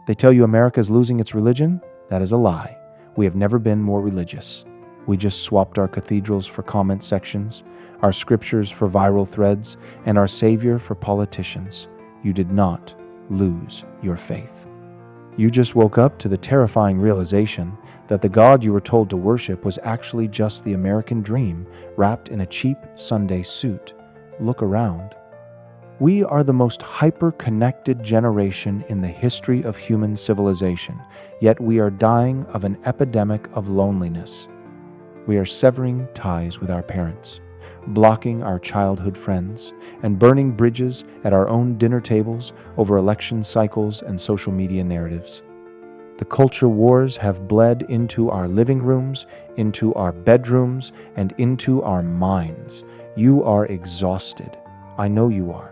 They tell you America is losing its religion? That is a lie. We have never been more religious. We just swapped our cathedrals for comment sections, our scriptures for viral threads, and our Savior for politicians. You did not lose your faith. You just woke up to the terrifying realization that the God you were told to worship was actually just the American dream wrapped in a cheap Sunday suit. Look around. We are the most hyper-connected generation in the history of human civilization, yet we are dying of an epidemic of loneliness. We are severing ties with our parents, blocking our childhood friends, and burning bridges at our own dinner tables over election cycles and social media narratives. The culture wars have bled into our living rooms, into our bedrooms, and into our minds. You are exhausted. I know you are.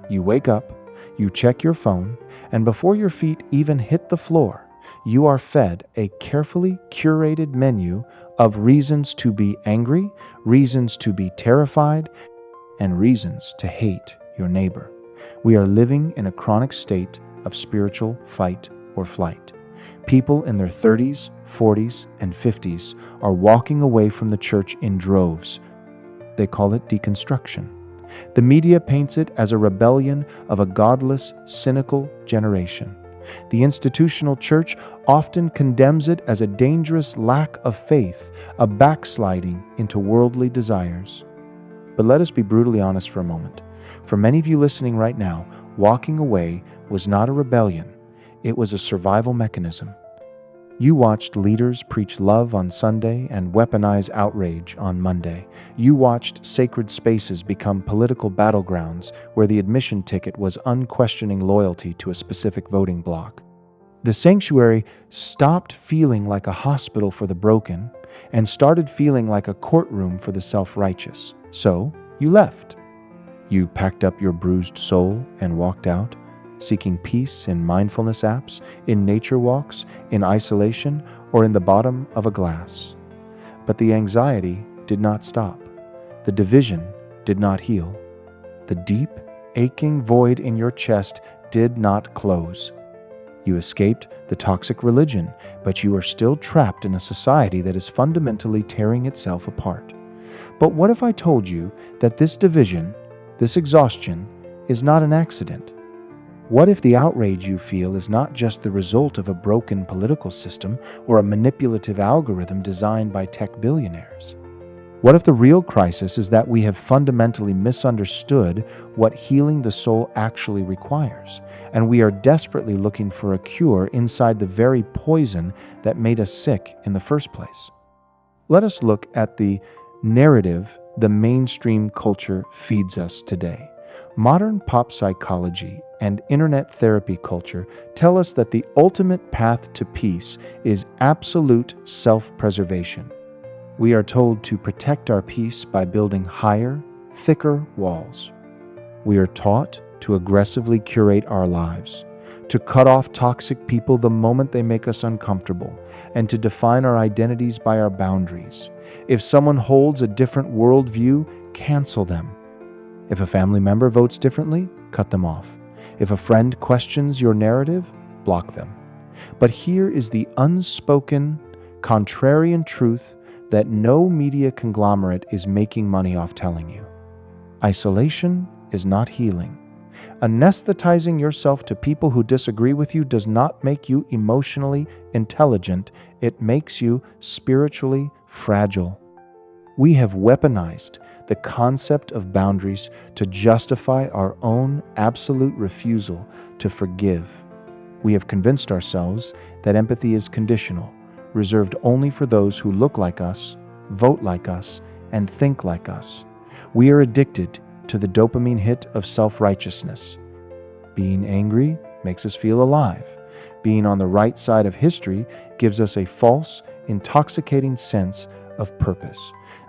You wake up, you check your phone, and before your feet even hit the floor, you are fed a carefully curated menu of reasons to be angry, reasons to be terrified, and reasons to hate your neighbor. We are living in a chronic state of spiritual fight or flight. People in their 30s, 40s, and 50s are walking away from the church in droves. They call it deconstruction. The media paints it as a rebellion of a godless, cynical generation. The institutional church often condemns it as a dangerous lack of faith, a backsliding into worldly desires. But let us be brutally honest for a moment. For many of you listening right now, walking away was not a rebellion. It was a survival mechanism. You watched leaders preach love on Sunday and weaponize outrage on Monday. You watched sacred spaces become political battlegrounds where the admission ticket was unquestioning loyalty to a specific voting bloc. The sanctuary stopped feeling like a hospital for the broken and started feeling like a courtroom for the self-righteous. So you left. You packed up your bruised soul and walked out, seeking peace in mindfulness apps, in nature walks, in isolation, or in the bottom of a glass. But the anxiety did not stop. The division did not heal. The deep, aching void in your chest did not close. You escaped the toxic religion, but you are still trapped in a society that is fundamentally tearing itself apart. But what if I told you that this division, this exhaustion, is not an accident? What if the outrage you feel is not just the result of a broken political system or a manipulative algorithm designed by tech billionaires? What if the real crisis is that we have fundamentally misunderstood what healing the soul actually requires, and we are desperately looking for a cure inside the very poison that made us sick in the first place? Let us look at the narrative the mainstream culture feeds us today. Modern pop psychology and internet therapy culture tell us that the ultimate path to peace is absolute self-preservation. We are told to protect our peace by building higher, thicker walls. We are taught to aggressively curate our lives, to cut off toxic people the moment they make us uncomfortable, and to define our identities by our boundaries. If someone holds a different worldview, cancel them. If a family member votes differently, cut them off. If a friend questions your narrative, block them. But here is the unspoken, contrarian truth that no media conglomerate is making money off telling you. Isolation is not healing. Anesthetizing yourself to people who disagree with you does not make you emotionally intelligent. It makes you spiritually fragile. We have weaponized the concept of boundaries to justify our own absolute refusal to forgive. We have convinced ourselves that empathy is conditional, reserved only for those who look like us, vote like us, and think like us. We are addicted to the dopamine hit of self-righteousness. Being angry makes us feel alive. Being on the right side of history gives us a false, intoxicating sense of purpose.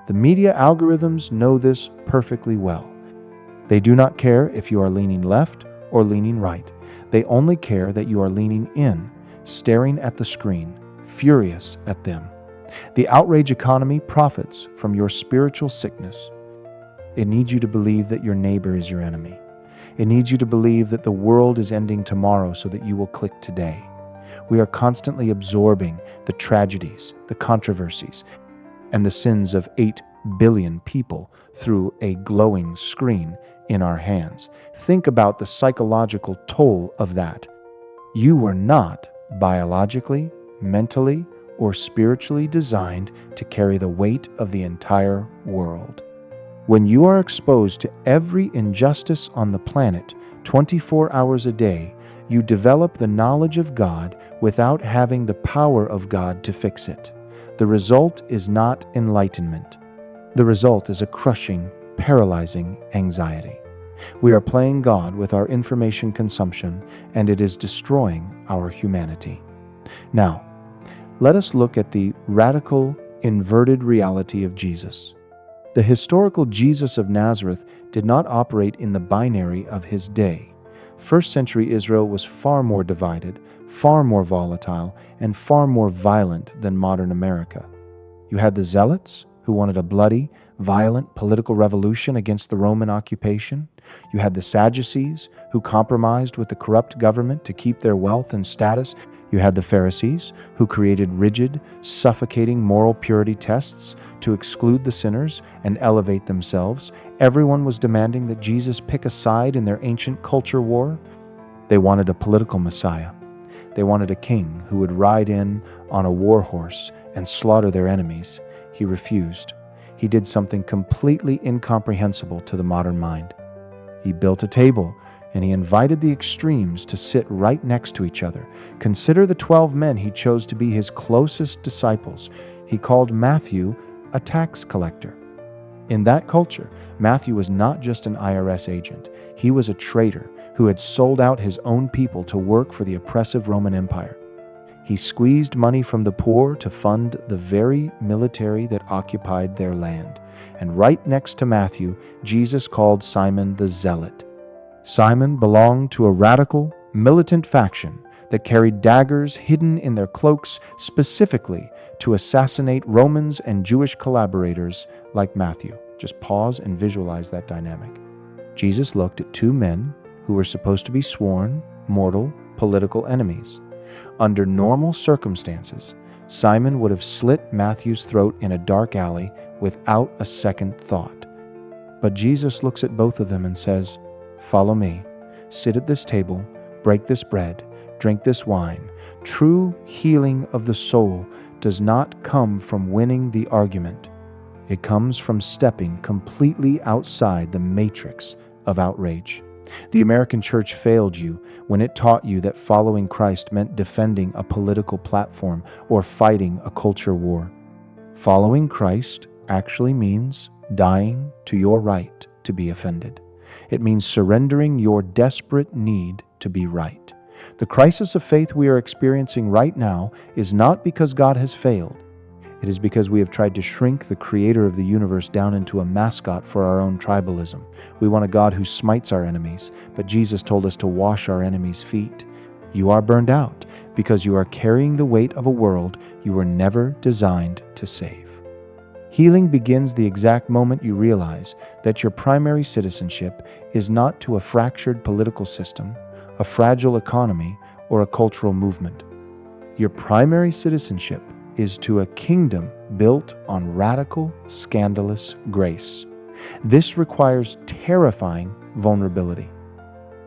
The media algorithms know this perfectly well. They do not care if you are leaning left or leaning right. They only care that you are leaning in, staring at the screen, furious at them. The outrage economy profits from your spiritual sickness. It needs you to believe that your neighbor is your enemy. It needs you to believe that the world is ending tomorrow so that you will click today. We are constantly absorbing the tragedies, the controversies, and the sins of 8 billion people through a glowing screen in our hands. Think about the psychological toll of that. You were not biologically, mentally, or spiritually designed to carry the weight of the entire world. When you are exposed to every injustice on the planet 24 hours a day, you develop the knowledge of God without having the power of God to fix it. The result is not enlightenment. The result is a crushing, paralyzing anxiety. We are playing God with our information consumption, and it is destroying our humanity. Now, let us look at the radical, inverted reality of Jesus. The historical Jesus of Nazareth did not operate in the binary of his day. First century Israel was far more divided, far more volatile, and far more violent than modern America. You had the Zealots, who wanted a bloody, violent political revolution against the Roman occupation. You had the Sadducees, who compromised with the corrupt government to keep their wealth and status. You had the Pharisees, who created rigid, suffocating moral purity tests to exclude the sinners and elevate themselves. Everyone was demanding that Jesus pick a side in their ancient culture war. They wanted a political Messiah. They wanted a king who would ride in on a war horse and slaughter their enemies. He refused. He did something completely incomprehensible to the modern mind. He built a table, and he invited the extremes to sit right next to each other. Consider the 12 men he chose to be his closest disciples. He called Matthew a tax collector. In that culture, Matthew was not just an IRS agent. He was a traitor who had sold out his own people to work for the oppressive Roman Empire. He squeezed money from the poor to fund the very military that occupied their land. And right next to Matthew, Jesus called Simon the Zealot. Simon belonged to a radical, militant faction that carried daggers hidden in their cloaks specifically to assassinate Romans and Jewish collaborators like Matthew. Just pause and visualize that dynamic. Jesus looked at 2 men who were supposed to be sworn, mortal, political enemies. Under normal circumstances, Simon would have slit Matthew's throat in a dark alley without a second thought. But Jesus looks at both of them and says, "Follow me, sit at this table, break this bread, drink this wine." True healing of the soul does not come from winning the argument. It comes from stepping completely outside the matrix of outrage. The American church failed you when it taught you that following Christ meant defending a political platform or fighting a culture war. Following Christ actually means dying to your right to be offended. It means surrendering your desperate need to be right. The crisis of faith we are experiencing right now is not because God has failed. It is because we have tried to shrink the creator of the universe down into a mascot for our own tribalism. We want a God who smites our enemies, but Jesus told us to wash our enemies' feet. You are burned out because you are carrying the weight of a world you were never designed to save. Healing begins the exact moment you realize that your primary citizenship is not to a fractured political system, a fragile economy, or a cultural movement. Your primary citizenship is to a kingdom built on radical, scandalous grace. This requires terrifying vulnerability.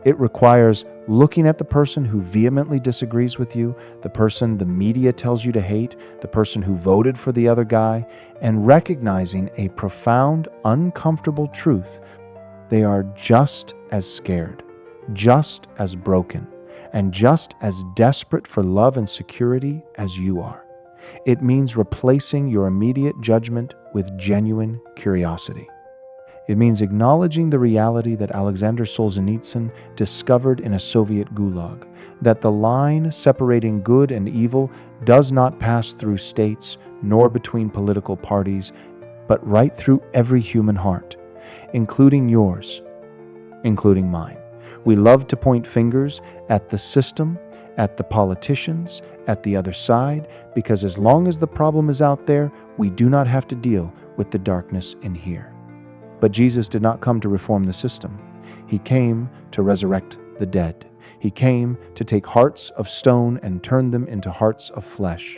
It requires looking at the person who vehemently disagrees with you, the person the media tells you to hate, the person who voted for the other guy, and recognizing a profound, uncomfortable truth. They are just as scared, just as broken, and just as desperate for love and security as you are. It means replacing your immediate judgment with genuine curiosity. It means acknowledging the reality that Alexander Solzhenitsyn discovered in a Soviet gulag, that the line separating good and evil does not pass through states nor between political parties, but right through every human heart, including yours, including mine. We love to point fingers at the system, at the politicians, at the other side, because as long as the problem is out there, we do not have to deal with the darkness in here. But Jesus did not come to reform the system. He came to resurrect the dead. He came to take hearts of stone and turn them into hearts of flesh.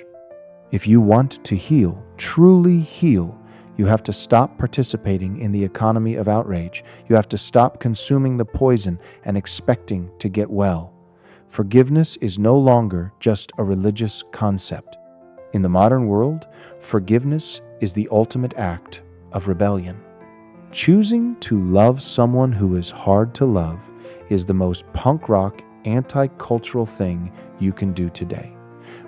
If you want to heal, truly heal, you have to stop participating in the economy of outrage. You have to stop consuming the poison and expecting to get well. Forgiveness is no longer just a religious concept. In the modern world, forgiveness is the ultimate act of rebellion. Choosing to love someone who is hard to love is the most punk rock, anti-cultural thing you can do today.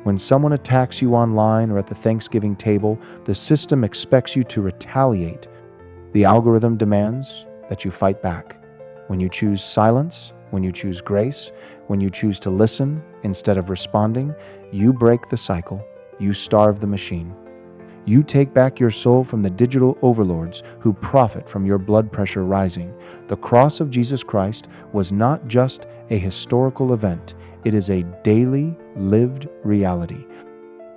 When someone attacks you online or at the Thanksgiving table, the system expects you to retaliate. The algorithm demands that you fight back. When you choose silence, when you choose grace, when you choose to listen instead of responding, you break the cycle, you starve the machine. You take back your soul from the digital overlords who profit from your blood pressure rising. The cross of Jesus Christ was not just a historical event. It is a daily lived reality.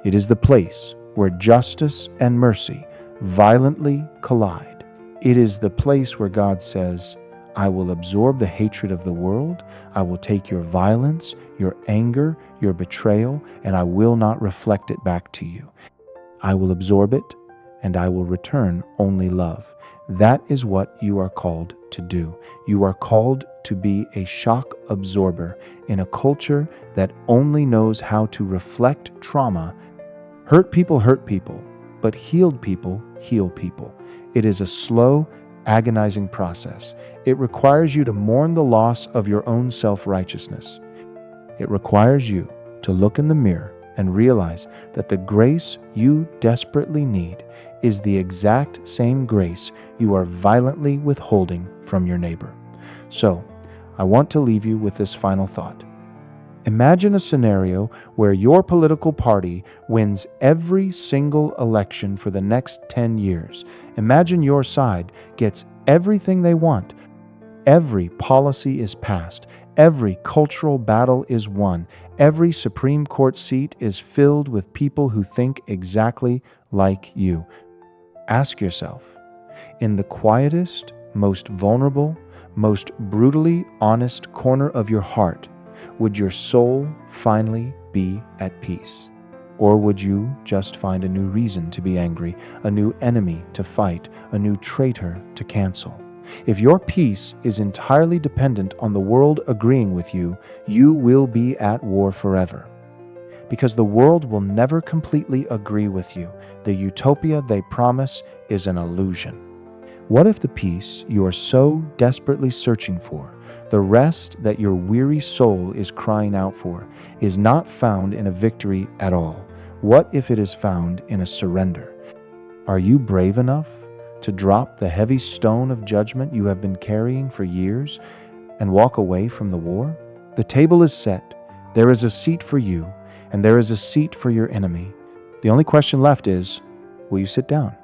It is the place where justice and mercy violently collide. It is the place where God says, I will absorb the hatred of the world. I will take your violence, your anger, your betrayal, and I will not reflect it back to you. I will absorb it, and I will return only love. That is what you are called to do. You are called to be a shock absorber in a culture that only knows how to reflect trauma. Hurt people, but healed people heal people. It is a slow, agonizing process. It requires you to mourn the loss of your own self-righteousness. It requires you to look in the mirror and realize that the grace you desperately need is the exact same grace you are violently withholding from your neighbor. So, I want to leave you with this final thought. Imagine a scenario where your political party wins every single election for the next 10 years. Imagine your side gets everything they want. Every policy is passed. Every cultural battle is won. Every Supreme Court seat is filled with people who think exactly like you. Ask yourself, in the quietest, most vulnerable, most brutally honest corner of your heart, would your soul finally be at peace? Or would you just find a new reason to be angry, a new enemy to fight, a new traitor to cancel? If your peace is entirely dependent on the world agreeing with you, you will be at war forever. Because the world will never completely agree with you. The utopia they promise is an illusion. What if the peace you are so desperately searching for, the rest that your weary soul is crying out for, is not found in a victory at all? What if it is found in a surrender? Are you brave enough to drop the heavy stone of judgment you have been carrying for years and walk away from the war? The table is set. There is a seat for you, and there is a seat for your enemy. The only question left is, will you sit down?